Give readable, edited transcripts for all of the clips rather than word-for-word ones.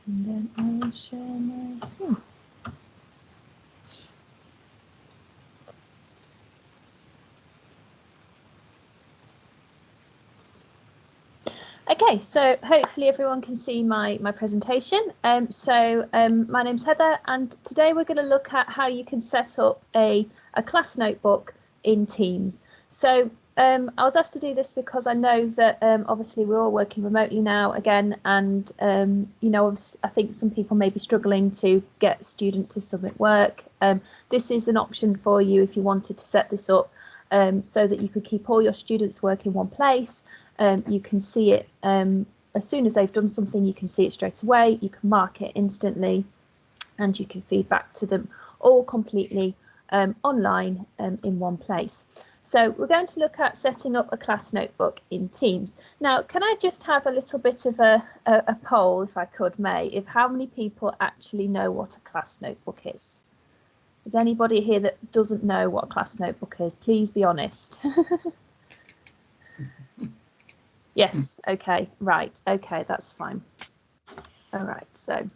And then I will share my screen. Okay, so hopefully everyone can see my presentation. My name's Heather, and today we're going to look at how you can set up a class notebook in Teams. So I was asked to do this because I know that obviously we're all working remotely now again, and you know, I think some people may be struggling to get students to submit work. This is an option for you if you wanted to set this up so that you could keep all your students' work in one place. You can see it as soon as they've done something, you can see it straight away, you can mark it instantly, and you can feed back to them all completely online in one place. So we're going to look at setting up a class notebook in Teams. Now, can I just have a little bit of a poll, if I could, May, if how many people actually know what a class notebook is? Is anybody here that doesn't know what a class notebook is? Please be honest. Yes, okay, right, okay, that's fine. All right, so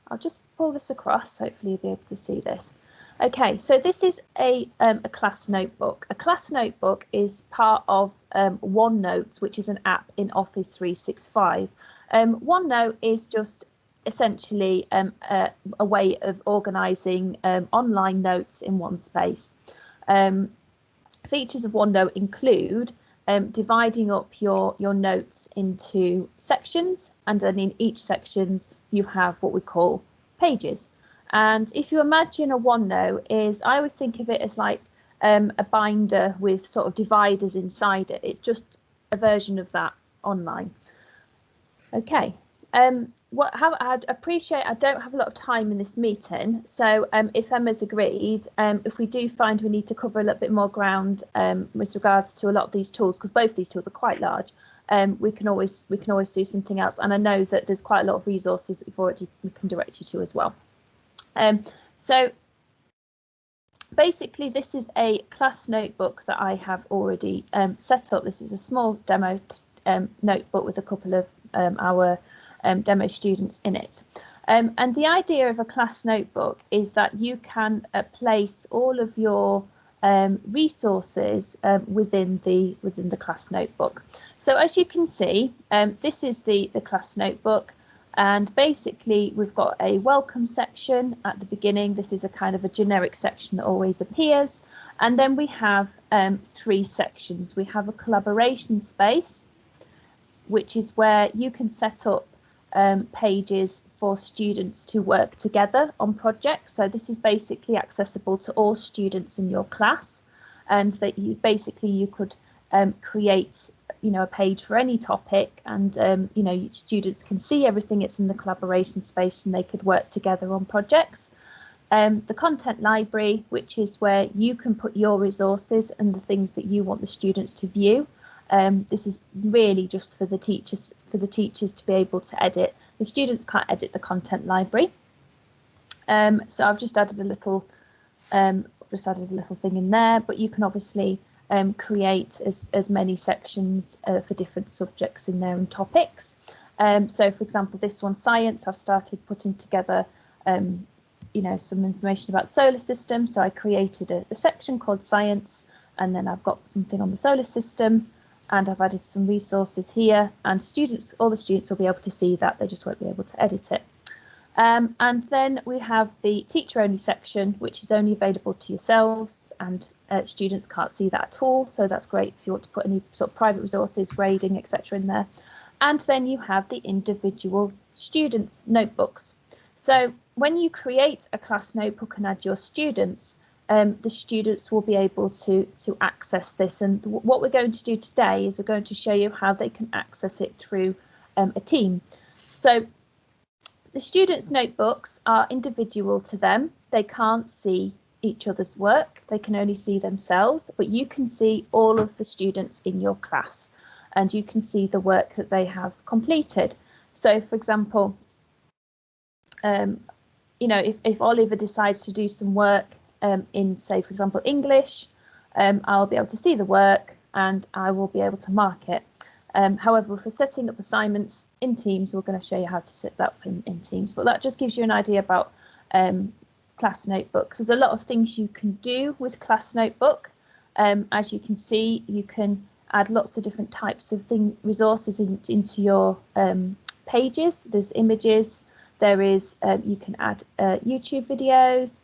I'll just pull this across, hopefully you'll be able to see this. Okay, so this is a class notebook. A class notebook is part of OneNote, which is an app in Office 365. OneNote is just essentially a way of organising online notes in one space. Features of OneNote include dividing up your notes into sections, and then in each sections you have what we call pages. And if you imagine a OneNote is, I always think of it as like a binder with sort of dividers inside it. It's just a version of that online. Okay. I'd appreciate, I don't have a lot of time in this meeting, so if Emma's agreed, if we do find we need to cover a little bit more ground with regards to a lot of these tools, because both these tools are quite large, we can always do something else. And I know that there's quite a lot of resources that we can direct you to as well. So basically, this is a class notebook that I have already set up. This is a small demo notebook with a couple of our demo students in it. And the idea of a class notebook is that you can place all of your resources within the class notebook. So as you can see, this is the class notebook, and basically we've got a welcome section at the beginning. This is a kind of a generic section that always appears, and then we have three sections. We have a collaboration space, which is where you can set up pages for students to work together on projects. So this is basically accessible to all students in your class, and that you could create a page for any topic, and students can see everything. It's in the collaboration space, and they could work together on projects. The content library, which is where you can put your resources and the things that you want the students to view. This is really just for the teachers to be able to edit. The students can't edit the content library. So I've just added a little thing in there, but you can obviously create as many sections for different subjects in there and topics. So for example, this one, science, I've started putting together some information about the solar system. So I created a section called science, and then I've got something on the solar system, and I've added some resources here, and all the students will be able to see that. They just won't be able to edit it. And then we have the teacher only section, which is only available to yourselves, and students can't see that at all. So that's great if you want to put any sort of private resources, grading, etc. in there. And then you have the individual students' notebooks. So when you create a class notebook and add your students, the students will be able to access this. And what we're going to do today is we're going to show you how they can access it through a team. So the students' notebooks are individual to them. They can't see each other's work. They can only see themselves, but you can see all of the students in your class, and you can see the work that they have completed. So for example, if Oliver decides to do some work in, say, for example, English, I'll be able to see the work and I will be able to mark it. However, if we're setting up assignments in Teams, we're going to show you how to set that up in Teams. But that just gives you an idea about Class Notebook. There's a lot of things you can do with Class Notebook. As you can see, you can add lots of different types of resources into your pages. There's images, there is, you can add YouTube videos,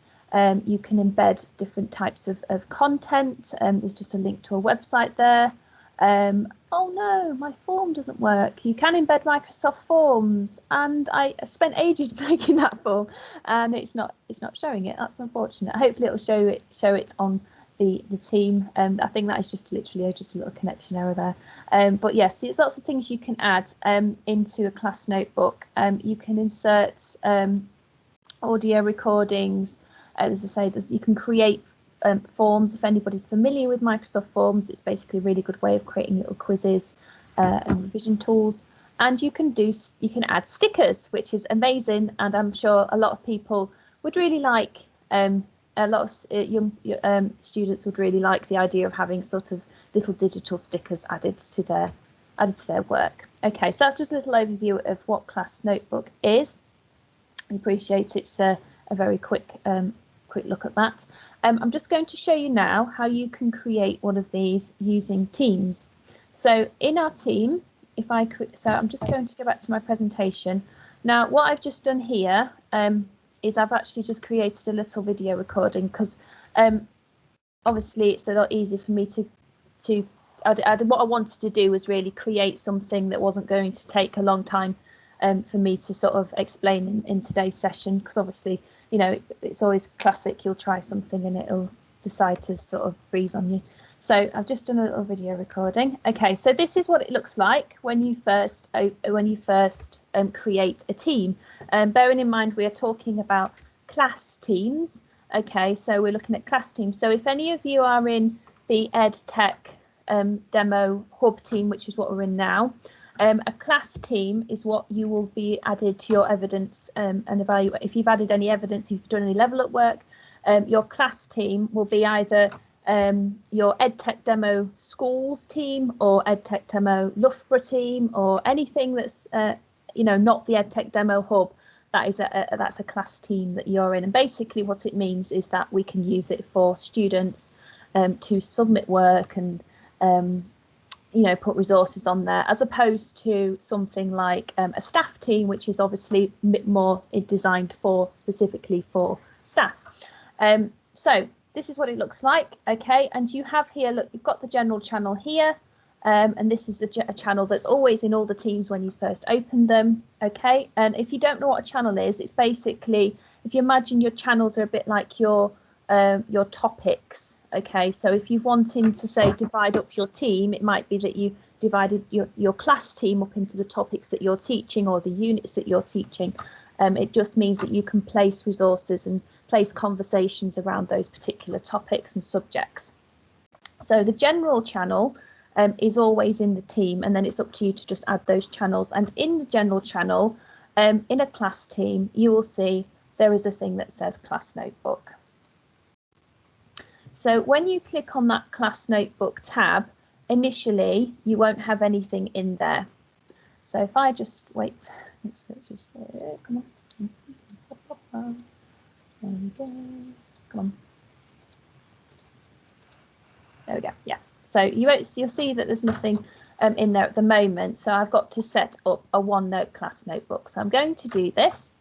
you can embed different types of content. There's just a link to a website there. Oh no, my form doesn't work. You can embed Microsoft Forms, and I spent ages making that form, and it's not showing it. That's unfortunate. Hopefully it'll show it on the team. I think that is just literally just a little connection error there. But yes, there's lots of things you can add into a class notebook. You can insert audio recordings. As I say, you can create forms. If anybody's familiar with Microsoft Forms, it's basically a really good way of creating little quizzes and revision tools. And you can add stickers, which is amazing, and I'm sure a lot of people would really like. A lot of young students would really like the idea of having sort of little digital stickers added to their work. Okay, so that's just a little overview of what Class Notebook is. I appreciate it's a very quick look at that. I'm just going to show you now how you can create one of these using Teams. So in our team, so I'm just going to go back to my presentation. Now, what I've just done here is I've actually just created a little video recording, because obviously it's a lot easier for me what I wanted to do was really create something that wasn't going to take a long time for me to sort of explain in today's session, because obviously, you know, it's always classic, you'll try something and it'll decide to sort of freeze on you. So I've just done a little video recording. Okay, so this is what it looks like when you first create a team. Bearing in mind we are talking about class teams. Okay, so we're looking at class teams. So if any of you are in the EdTech Demo Hub team, which is what we're in now, a class team is what you will be added to your evidence and evaluate. If you've added any evidence, if you've done any level up work, your class team will be either your EdTech Demo Schools team or EdTech Demo Loughborough team, or anything that's you know, not the EdTech Demo Hub. That's a class team that you're in, and basically what it means is that we can use it for students to submit work and you know, put resources on there, as opposed to something like a staff team, which is obviously more designed specifically for staff. So this is what it looks like. Okay, and you have here, look, you've got the general channel here, and this is a channel that's always in all the teams when you first open them. Okay, and if you don't know what a channel is, it's basically, if you imagine your channels are a bit like your topics. Okay, so if you're wanting to say divide up your team, it might be that you divided your class team up into the topics that you're teaching or the units that you're teaching. It just means that you can place resources and place conversations around those particular topics and subjects. So the general channel is always in the team, and then it's up to you to just add those channels. And in the general channel, in a class team, you will see there is a thing that says Class Notebook. So when you click on that Class Notebook tab, initially you won't have anything in there. So if I just wait, let's just come on. There we go. Come on. There we go. Yeah. So you'll see that there's nothing in there at the moment. So I've got to set up a OneNote class notebook. So I'm going to do this.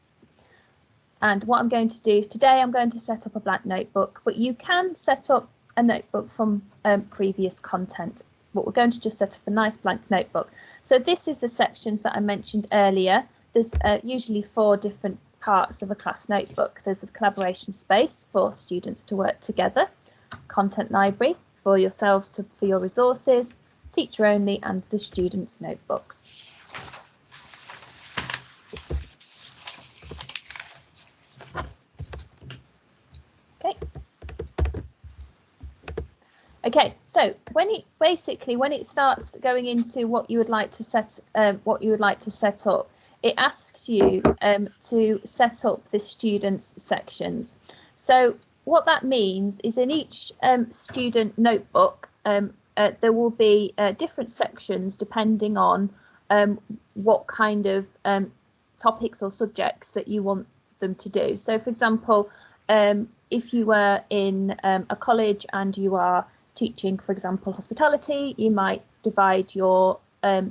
And what I'm going to do today, I'm going to set up a blank notebook, but you can set up a notebook from previous content. But we're going to just set up a nice blank notebook. So this is the sections that I mentioned earlier. There's usually 4 different parts of a class notebook. There's a collaboration space for students to work together, content library for yourselves for your resources, teacher only, and the students' notebooks. Okay, so when it starts going into what you would like to set up, it asks you to set up the students sections. So what that means is in each student notebook, there will be different sections depending on what kind of topics or subjects that you want them to do. So, for example, if you were in a college and you are teaching, for example, hospitality, you might divide your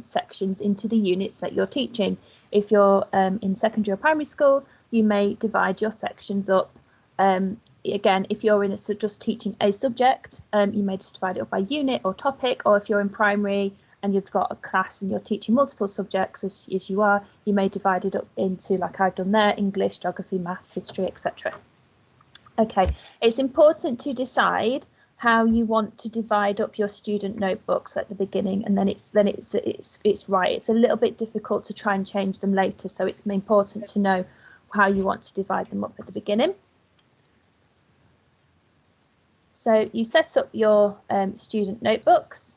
sections into the units that you're teaching. If you're in secondary or primary school, you may divide your sections up. Again, if you're in just teaching a subject, you may just divide it up by unit or topic, or if you're in primary and you've got a class and you're teaching multiple subjects as you are, you may divide it up into, like I've done there, English, geography, maths, history, etc. Okay, it's important to decide how you want to divide up your student notebooks at the beginning, and then it's right. It's a little bit difficult to try and change them later, so it's important to know how you want to divide them up at the beginning. So you set up your student notebooks,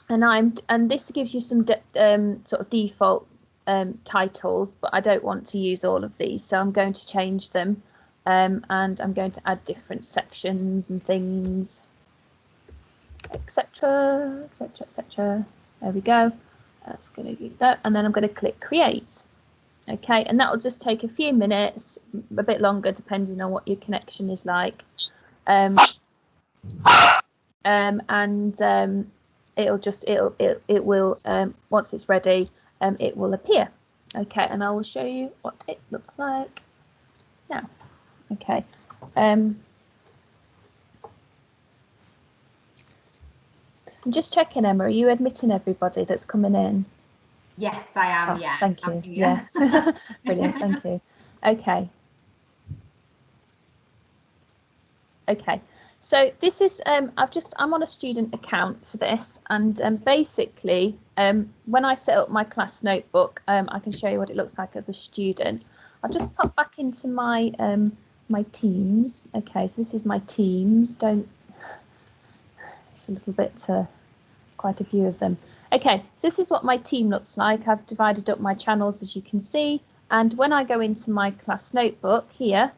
and this gives you some sort of default titles, but I don't want to use all of these, so I'm going to change them. And I'm going to add different sections and things, etc, etc, etc. There we go. That's going to be that, and then I'm going to click create. Okay, and that will just take a few minutes, a bit longer depending on what your connection is like. It will once it's ready, it will appear. Okay, and I will show you what it looks like now. Okay. I'm just checking, Emma, are you admitting everybody that's coming in? Yes, I am. Yeah. Thank you. Yeah. Brilliant. Thank you. Okay. Okay. So this is I'm on a student account for this, and basically when I set up my class notebook, I can show you what it looks like as a student. I'll just pop back into my my Teams. Okay, so this is my Teams. It's a little bit quite a few of them. Okay, so this is what my team looks like. I've divided up my channels, as you can see, and when I go into my class notebook here,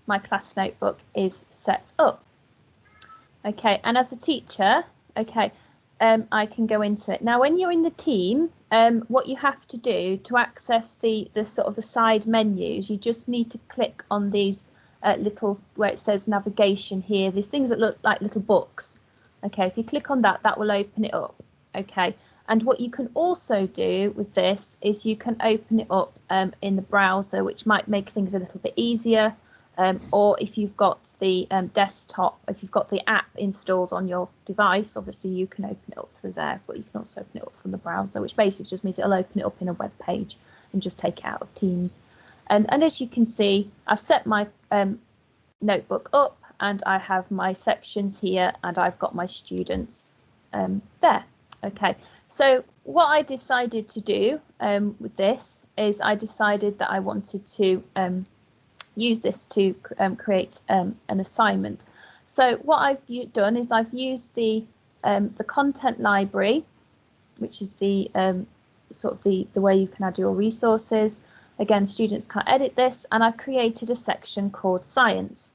my class notebook is set up. Okay, and as a teacher, okay, I can go into it. Now, when you're in the team, what you have to do to access the sort of the side menus, you just need to click on these little, where it says navigation here, these things that look like little books. Okay, if you click on that, that will open it up. Okay, and what you can also do with this is you can open it up in the browser, which might make things a little bit easier. Or if you've got the desktop, if you've got the app installed on your device, obviously you can open it up through there, but you can also open it up from the browser, which basically just means it'll open it up in a web page and just take it out of Teams. And as you can see, I've set my notebook up and I have my sections here and I've got my students there. Okay, so what I decided to do with this is I decided that I wanted to use this to create an assignment. So what I've done is I've used the content library, which is the sort of the way you can add your resources. Again, students can't edit this, and I've created a section called Science.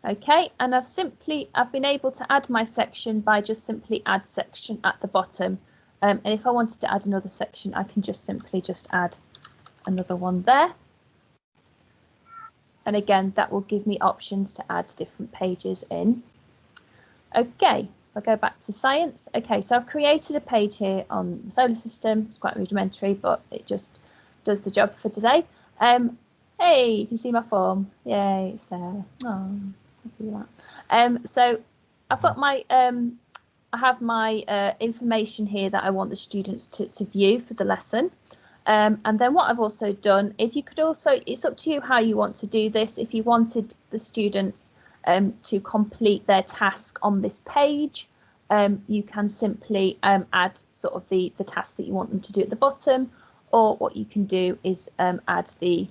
Okay, and I've been able to add my section by just simply add section at the bottom. And if I wanted to add another section, I can just simply add another one there. And again, that will give me options to add different pages in. Okay, I'll go back to Science. Okay, so I've created a page here on the solar system. It's quite rudimentary, but it just does the job for today. Hey, you can see my form. Yay, it's there. Oh, happy with that. So I've got my I have my information here that I want the students to view for the lesson. And then what I've also done is you could also, it's up to you how you want to do this. If you wanted the students to complete their task on this page, you can simply add sort of the task that you want them to do at the bottom, or what you can do is add the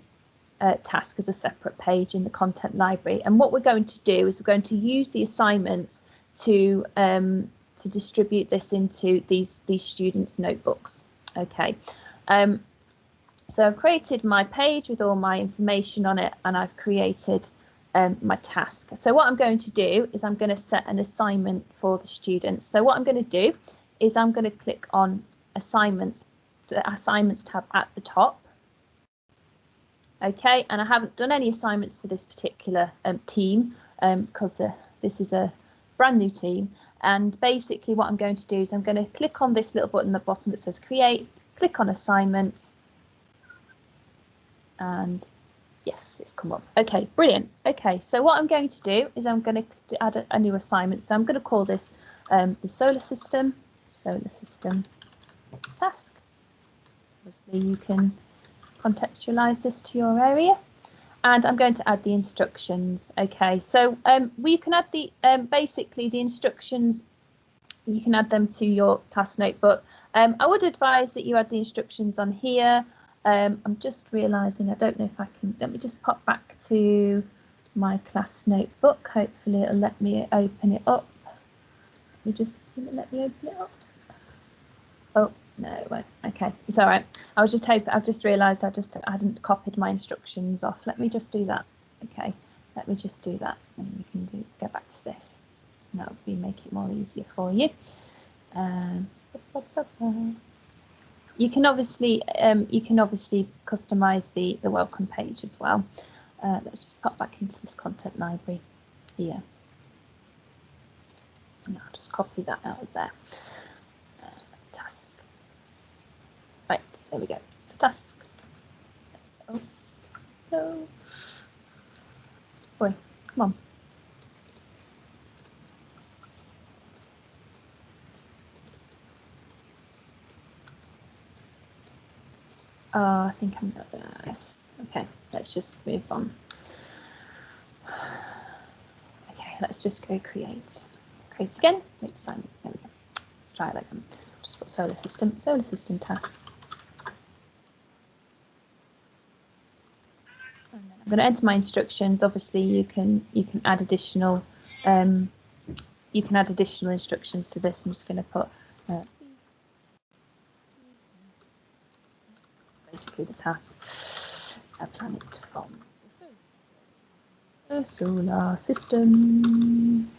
task as a separate page in the content library. And what we're going to do is we're going to use the assignments to distribute this into these students' notebooks. Okay. So I've created my page with all my information on it, and I've created my task. So what I'm going to do is I'm going to set an assignment for the students. So what I'm going to do is I'm going to click on assignments, the assignments tab at the top. Okay, and I haven't done any assignments for this particular team because this is a brand new team. And basically what I'm going to do is I'm going to click on this little button at the bottom that says create, click on assignments, and yes, it's come up. Okay, brilliant. Okay, so what I'm going to do is I'm going to add a new assignment. So I'm going to call this the solar system task. Obviously, you can contextualize this to your area. And I'm going to add the instructions. Okay, so we can add the basically the instructions. You can add them to your class notebook. I would advise that you add the instructions on here. I'm just realizing I don't know if I can. Let me just pop back to my class notebook. Hopefully it'll let me open it up. Let me open it up. Oh no, it won't. Okay, it's all right. I was just hoping. I've just realised I hadn't copied my instructions off. Let me just do that. Okay, let me just do that, and we can go back to this. And that would make it more easier for you. You can obviously customize the welcome page as well. Let's just pop back into this content library here. And I'll just copy that out of there. Task. Right, there we go. It's the task. Oh, no. Boy, come on. Oh, I think I'm not doing this. Okay, let's just move on. Okay, let's just go create. Create again. Make assignment. There we go. Let's try it again. Just put solar system task. And then I'm going to enter my instructions. Obviously, you can add additional instructions to this. I'm just going to put basically the task. A planet from the solar system.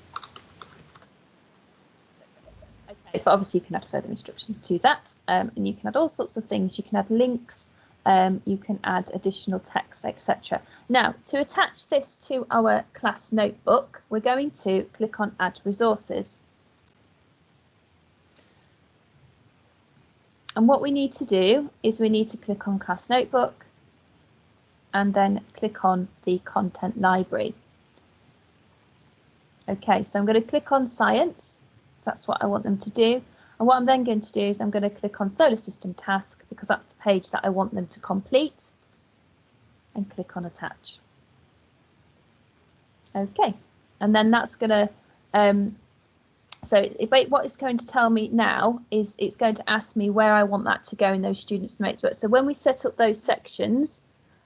Okay, but obviously you can add further instructions to that, and you can add all sorts of things. You can add links, you can add additional text, etc. Now, to attach this to our class notebook, we're going to click on Add Resources. And what we need to do is we need to click on Class Notebook and then click on the Content Library. Okay, so I'm going to click on Science. That's what I want them to do. And what I'm then going to do is I'm going to click on Solar System Task because that's the page that I want them to complete, and click on Attach. Okay, and then that's going to what it's going to tell me now is it's going to ask me where I want that to go in those students' notebooks. So when we set up those sections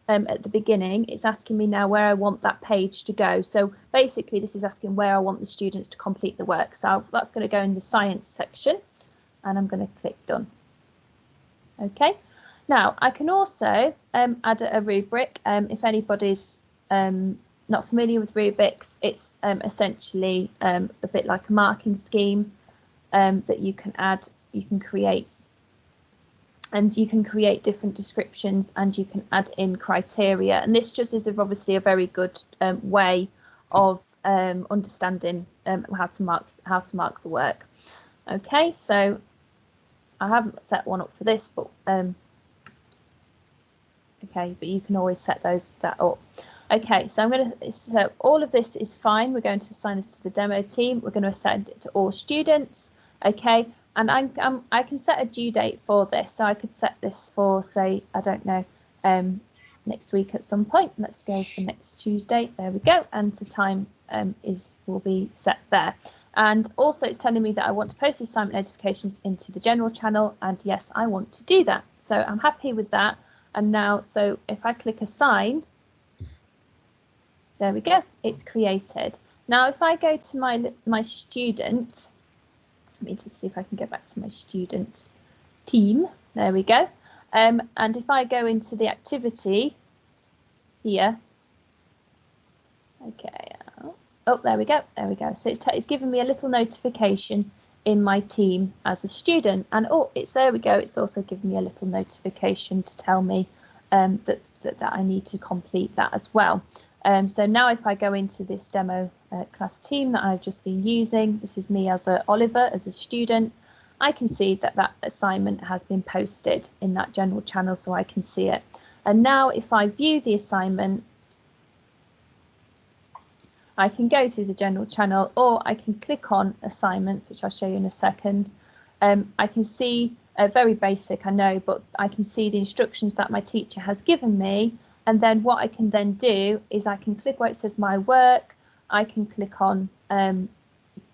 at the beginning, it's asking me now where I want that page to go. So basically this is asking where I want the students to complete the work. So that's going to go in the science section, and I'm going to click done. Okay, now I can also add a rubric. If anybody's not familiar with rubrics, it's essentially a bit like a marking scheme that you can add, you can create, and you can create different descriptions, and you can add in criteria. And this just is obviously a very good way of understanding how to mark the work. Okay, so I haven't set one up for this, but okay, but you can always set that up. Okay, so so all of this is fine. We're going to assign this to the demo team. We're going to send it to all students. Okay, and I can set a due date for this. So I could set this for, say, I don't know, next week at some point. Let's go for next Tuesday. There we go. And the time will be set there. And also it's telling me that I want to post the assignment notifications into the general channel. And yes, I want to do that. So I'm happy with that. And now, so if I click assign, there we go, it's created. Now, if I go to my student, let me just see if I can get back to my student team. There we go. And if I go into the activity here, okay, oh, there we go. So it's given me a little notification in my team as a student, and oh, there we go. It's also given me a little notification to tell me that I need to complete that as well. So now if I go into this demo class team that I've just been using, this is me as Oliver, as a student, I can see that assignment has been posted in that general channel, so I can see it. And now if I view the assignment, I can go through the general channel, or I can click on assignments, which I'll show you in a second. I can see very basic, I know, but I can see the instructions that my teacher has given me. And then what I can then do is I can click where it says my work. I can click on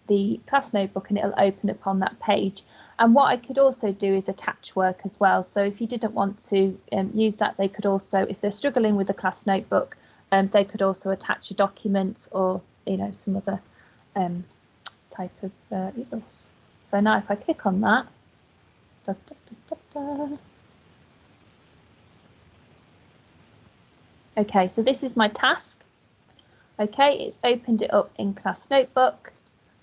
the class notebook and it'll open up on that page. And what I could also do is attach work as well. So if you didn't want to use that, they could also, if they're struggling with the class notebook, they could also attach a document or, some other type of resource. So now if I click on that, okay, so this is my task. Okay, it's opened it up in class notebook.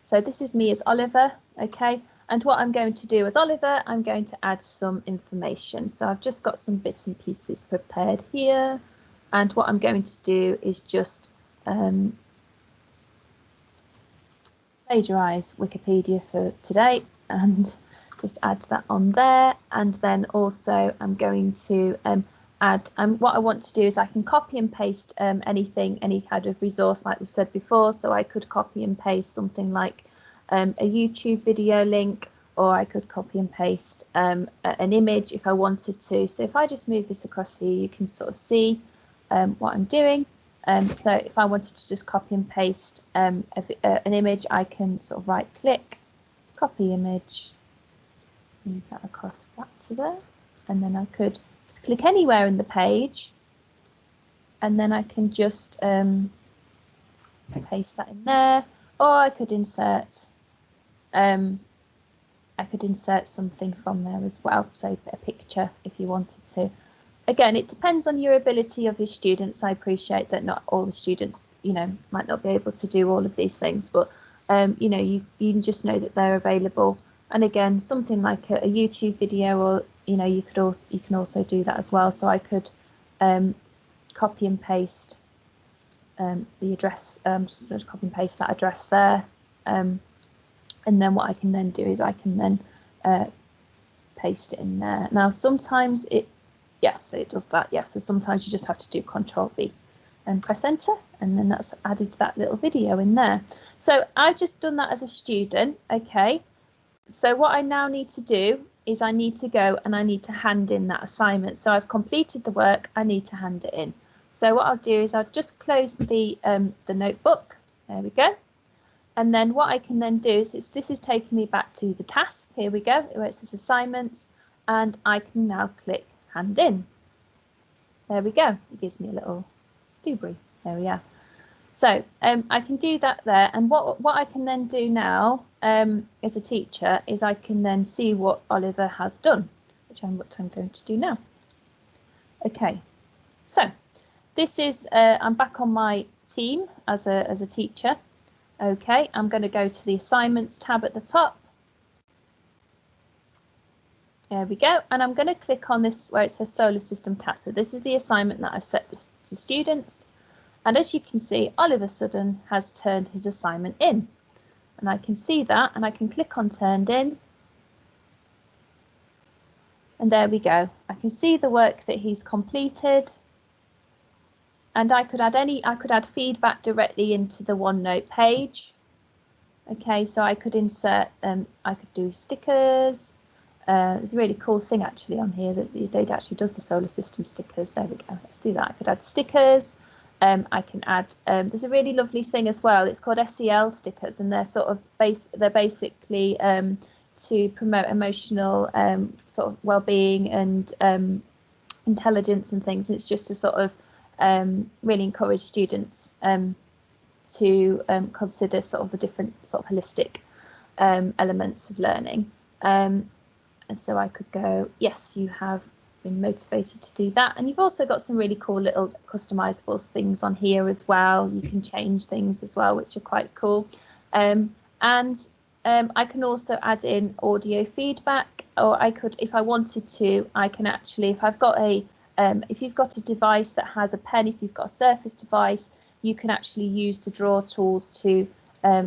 So this is me as Oliver. Okay, and what I'm going to do as Oliver, I'm going to add some information. So I've just got some bits and pieces prepared here. And what I'm going to do is just plagiarize Wikipedia for today and just add that on there. And then also I'm going to add, what I want to do is I can copy and paste anything, any kind of resource like we've said before. So I could copy and paste something like a YouTube video link, or I could copy and paste an image if I wanted to. So if I just move this across here, you can sort of see what I'm doing. So if I wanted to just copy and paste an image, I can sort of right click, copy image, move that across that to there, and then I could just click anywhere in the page, and then I can just paste that in there, or I could insert something from there as well, so a picture if you wanted to. Again, it depends on your ability of your students. I appreciate that not all the students, might not be able to do all of these things, but you can just know that they're available. And again, something like a YouTube video, or you can also do that as well. So I could copy and paste the address, just going to copy and paste that address there, and then what I can then do is I can then paste it in there. Now sometimes yes, it does that. Yes, so sometimes you just have to do Control V and press enter, and then that's added that little video in there. So I've just done that as a student. Okay, so what I now need to do is I need to go and I need to hand in that assignment. So I've completed the work, I need to hand it in. So what I'll do is I'll just close the notebook. There we go. And then what I can then do is this is taking me back to the task. Here we go, where it says assignments, and I can now click hand in. There we go. It gives me a little doobry. There we are. So I can do that there, and what I can then do now as a teacher is I can then see what Oliver has done, which I'm going to do now. Okay, so this is I'm back on my team as a teacher. Okay, I'm going to go to the assignments tab at the top. There we go, and I'm going to click on this where it says solar system task. So this is the assignment that I've set this to students, and as you can see, Oliver Sudden has turned his assignment in, and I can see that, and I can click on turned in, and there we go. I can see the work that he's completed, and I could add feedback directly into the OneNote page. Okay, so I could insert I could do stickers. There's a really cool thing actually on here that it actually does the solar system stickers. There we go. Let's do that. I could add stickers. I can add. There's a really lovely thing as well. It's called SEL stickers, and they're sort of they're basically to promote emotional sort of well-being and intelligence and things. It's just to sort of really encourage students to consider sort of the different sort of holistic elements of learning. And so I could go, yes, you have been motivated to do that. And you've also got some really cool little customizable things on here as well. You can change things as well, which are quite cool. I can also add in audio feedback, or I could, if I wanted to, I can actually, if I've got a, if you've got a device that has a pen, if you've got a Surface device, you can actually use the draw tools to,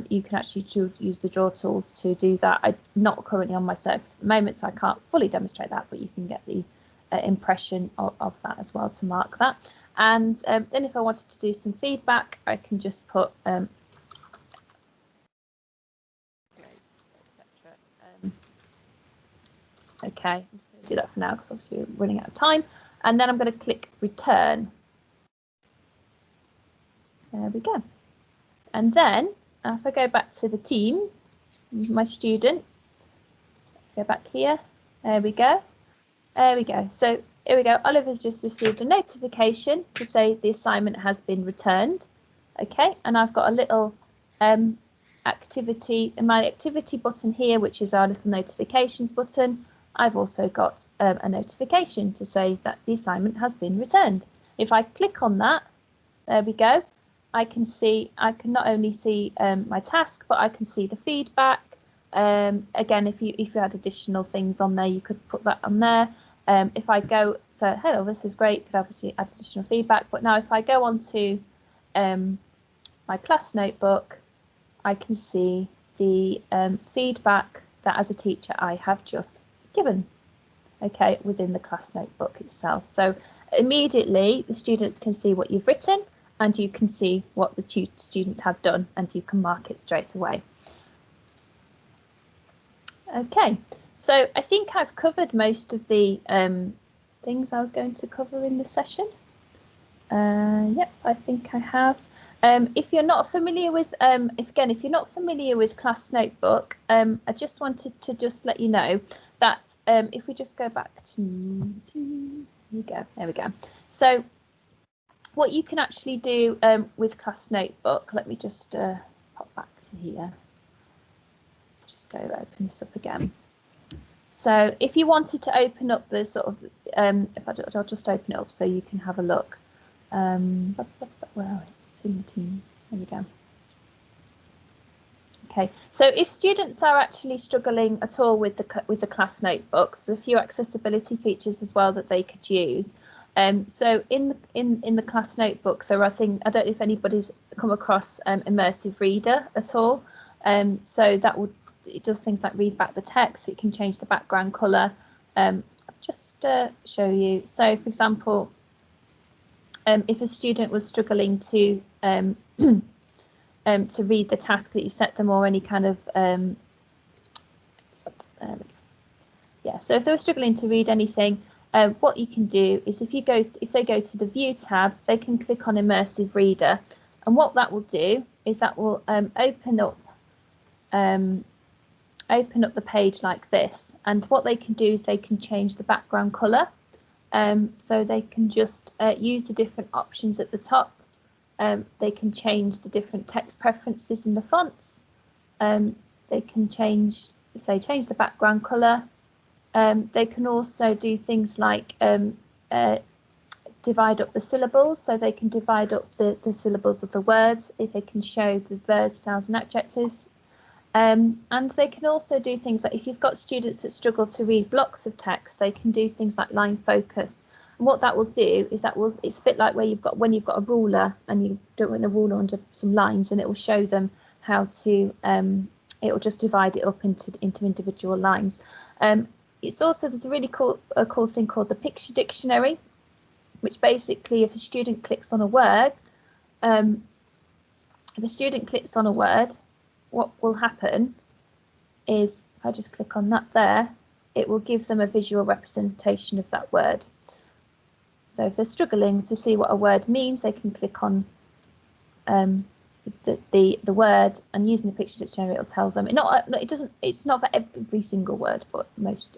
use the draw tools to do that. I'm not currently on my Surface at the moment, so I can't fully demonstrate that, but you can get the impression of that as well to mark that. And then if I wanted to do some feedback, I can just put okay, I'm just going to do that for now because obviously we're running out of time. And then I'm going to click return. There we go. And then if I go back to the team, my student, let's go back here. There we go. There we go. So here we go. Oliver's just received a notification to say the assignment has been returned. Okay, and I've got a little activity in my activity button here, which is our little notifications button. I've also got a notification to say that the assignment has been returned. If I click on that, there we go. I can not only see my task, but I can see the feedback. Again, if you had additional things on there, you could put that on there. If I go, so hello, this is great, could obviously add additional feedback. But now if I go on to my class notebook, I can see the feedback that as a teacher I have just given, okay, within the class notebook itself. So immediately the students can see what you've written, and you can see what the students have done, and you can mark it straight away. Okay, so I think I've covered most of the things I was going to cover in this session. Yep, I think I have. If you're not familiar with, if you're not familiar with Class Notebook, I just wanted to just let you know that if we just go back to, there we go. So what you can actually do with Class Notebook, let me just pop back to here. Just go open this up again. So if you wanted to open up the sort of, I'll just open it up so you can have a look. Where are we? Too many teams. There we go. Okay, so if students are actually struggling at all with the class notebook, there's a few accessibility features as well that they could use. So in the class notebook, there are things, I don't know if anybody's come across immersive reader at all. So that would, it does things like read back the text. It can change the background colour. Just show you. So for example, if a student was struggling to read the task that you set them, or any kind of so if they were struggling to read anything, what you can do is if they go to the View tab, they can click on Immersive Reader, and what that will do is that will open up the page like this, and what they can do is they can change the background colour. So they can just use the different options at the top. They can change the different text preferences in the fonts. They can change the background colour. They can also do things like divide up the syllables, so they can divide up the syllables of the words, if they can show the verbs, nouns and adjectives. And they can also do things like, if you've got students that struggle to read blocks of text, they can do things like line focus. And what that will do is it's a bit like when you've got a ruler and you don't want a ruler under some lines, and it will show them how to, it will just divide it up into individual lines. It's also, there's a really cool thing called the Picture Dictionary, which basically, if a student clicks on a word, what will happen is, if I just click on that there, it will give them a visual representation of that word. So if they're struggling to see what a word means, they can click on the word, and using the Picture Dictionary, it'll tell them. It's not for every single word, but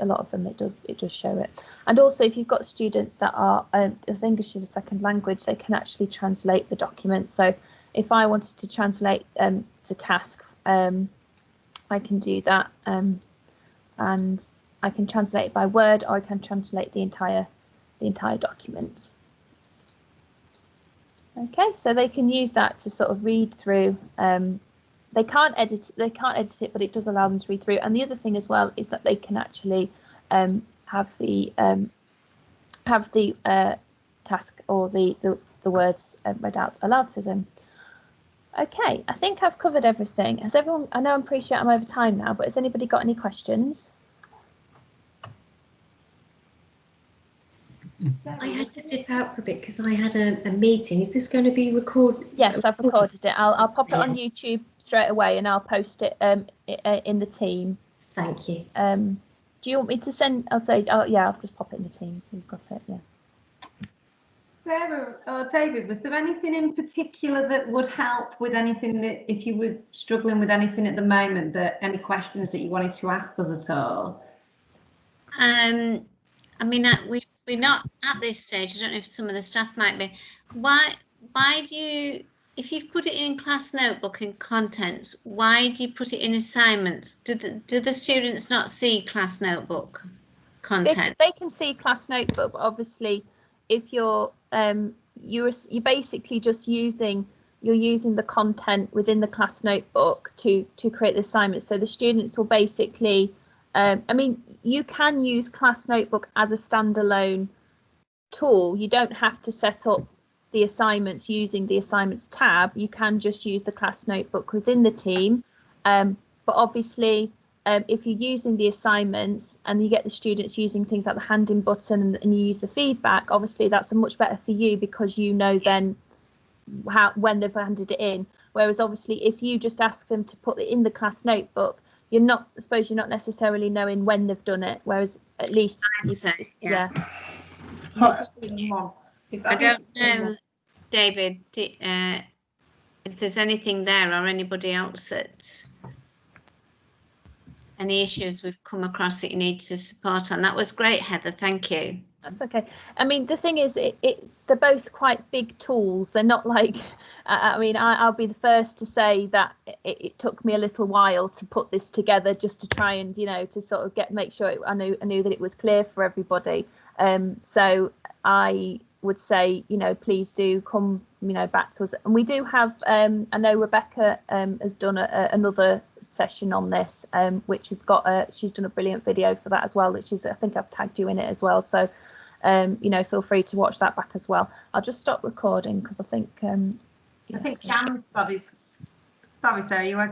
a lot of them it does show it. And also, if you've got students that are of English as a second language, they can actually translate the document. So if I wanted to translate the task, I can do that, and I can translate it by word, or I can translate the entire the entire document. Okay, so they can use that to sort of read through. They can't edit it, but it does allow them to read through. And the other thing as well is that they can actually have the task or the words read out aloud to them. Okay, I think I've covered everything. Has everyone? I know I'm pretty sure I'm over time now, but has anybody got any questions? I had to dip out for a bit because I had a meeting. Is this going to be recorded? Yes, I've recorded it. I'll pop it on YouTube straight away, and I'll post it in the team. Thank you. Do you want me to send? I'll say, yeah, I'll just pop it in the team, so you've got it. Yeah. Sarah or David, was there anything in particular that would help with anything that, if you were struggling with anything at the moment, that any questions that you wanted to ask us at all? I mean, we're not at this stage. I don't know if some of the staff might be. Why do you, if you've put it in class notebook and contents, why do you put it in assignments? Do the students not see class notebook content? They can see class notebook, but obviously, if you're basically just using the content within the class notebook to create the assignments. So the students will basically. I mean, you can use Class Notebook as a standalone tool. You don't have to set up the assignments using the assignments tab. You can just use the Class Notebook within the team. But obviously, if you're using the assignments and you get the students using things like the hand-in button and you use the feedback, obviously that's much better for you because you know then when they've handed it in. Whereas obviously, if you just ask them to put it in the Class Notebook, you're not necessarily knowing when they've done it, whereas at least yeah. I don't know, David, if there's anything there or anybody else that any issues we've come across that you need to support on. That was great, Heather. Thank you. That's okay. I mean, the thing is, they're both quite big tools. They're not like, I mean, I'll be the first to say that it took me a little while to put this together just to try and, to sort of make sure I knew that it was clear for everybody. So I would say, please do come, back to us. And we do have, I know Rebecca has done another session on this, which has got she's done a brilliant video for that as well, which is, I think I've tagged you in it as well. So, feel free to watch that back as well. I'll just stop recording because I think. I think Jan's sorry, Sarah, you were